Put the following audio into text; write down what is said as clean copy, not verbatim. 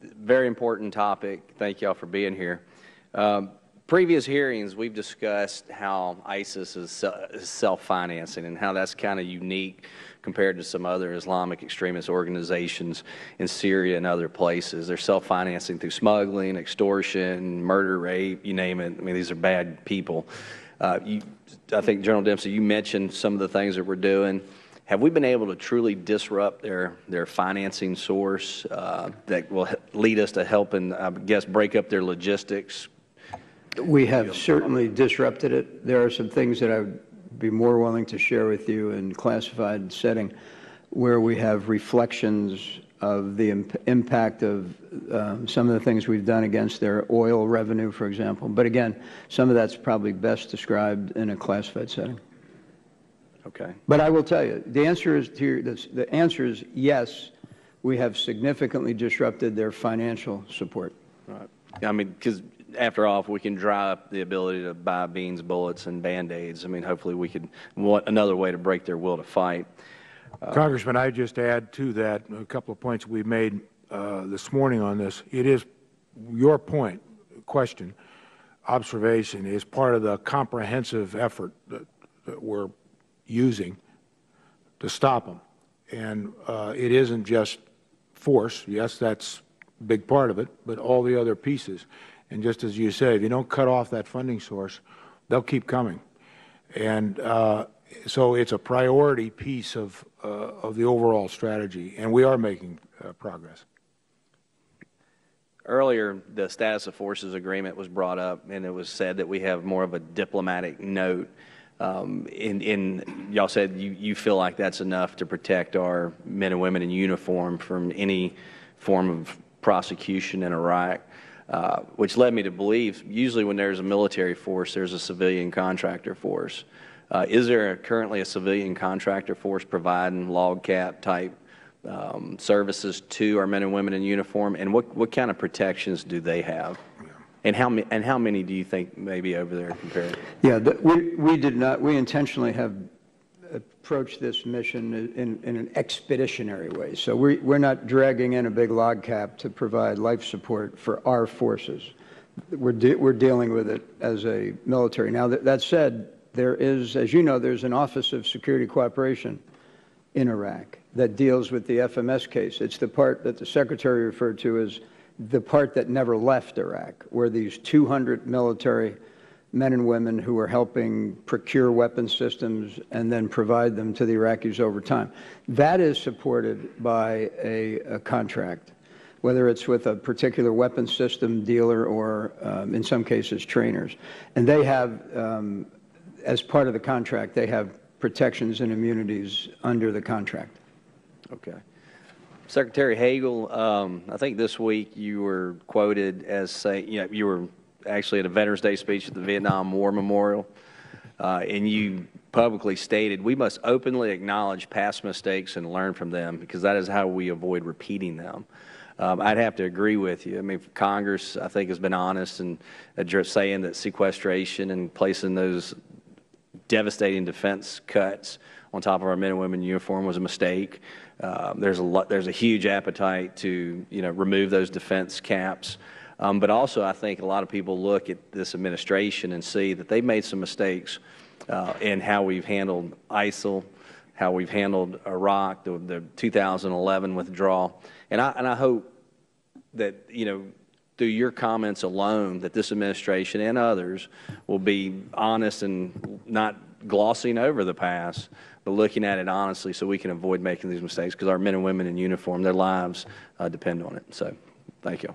Very important topic. Thank you all for being here. Previous hearings, we've discussed how ISIS is self-financing and how that's kind of unique compared to some other Islamic extremist organizations in Syria and other places. They're self-financing through smuggling, extortion, murder, rape, you name it. I mean, these are bad people. I think, General Dempsey, you mentioned some of the things that we're doing. Have we been able to truly disrupt their financing source that will lead us to helping, I guess, break up their logistics? We have certainly disrupted it. There are some things that I would be more willing to share with you in classified setting where we have reflections of the impact of some of the things we've done against their oil revenue, for example. But again, some of that's probably best described in a classified setting. Okay. But I will tell you, the answer is yes, we have significantly disrupted their financial support. Right. I mean, because after all, if we can dry up the ability to buy beans, bullets, and Band-Aids, I mean, hopefully we could want another way to break their will to fight. Congressman, I just add to that a couple of points we made this morning on this. It is your point, question, observation is part of the comprehensive effort that we're using to stop them. And it isn't just force. Yes, that's a big part of it, but all the other pieces. And just as you say, if you don't cut off that funding source, they'll keep coming. And so it's a priority piece of the overall strategy, and we are making progress. Earlier, the status of forces agreement was brought up, and it was said that we have more of a diplomatic note. Y'all said you feel like that's enough to protect our men and women in uniform from any form of prosecution in Iraq. Which led me to believe usually when there's a military force, there's a civilian contractor force. Is there currently a civilian contractor force providing log cap type services to our men and women in uniform? And what kind of protections do they have? And how many do you think may be over there compared? Yeah, we did not. We intentionally have approached this mission in an expeditionary way. So we're not dragging in a big log cap to provide life support for our forces. We're dealing with it as a military. Now, that said, there is, as you know, there's an Office of Security Cooperation in Iraq that deals with the FMS case. It's the part that the Secretary referred to as the part that never left Iraq, where these 200 military men and women who are helping procure weapon systems and then provide them to the Iraqis over time. That is supported by a contract, whether it's with a particular weapon system dealer or, in some cases, trainers. And they have, as part of the contract, they have protections and immunities under the contract. Okay. Secretary Hagel, I think this week you were quoted as saying, you were actually at a Veterans Day speech at the Vietnam War Memorial, and you publicly stated, we must openly acknowledge past mistakes and learn from them because that is how we avoid repeating them. I'd have to agree with you. I mean, Congress, I think, has been honest in saying that sequestration and placing those devastating defense cuts on top of our men and women in uniform was a mistake. There's a huge appetite to remove those defense caps. But also, I think a lot of people look at this administration and see that they've made some mistakes in how we've handled ISIL, how we've handled Iraq, the 2011 withdrawal. And I hope that, through your comments alone, that this administration and others will be honest and not glossing over the past, but looking at it honestly so we can avoid making these mistakes because our men and women in uniform, their lives depend on it. So, thank you.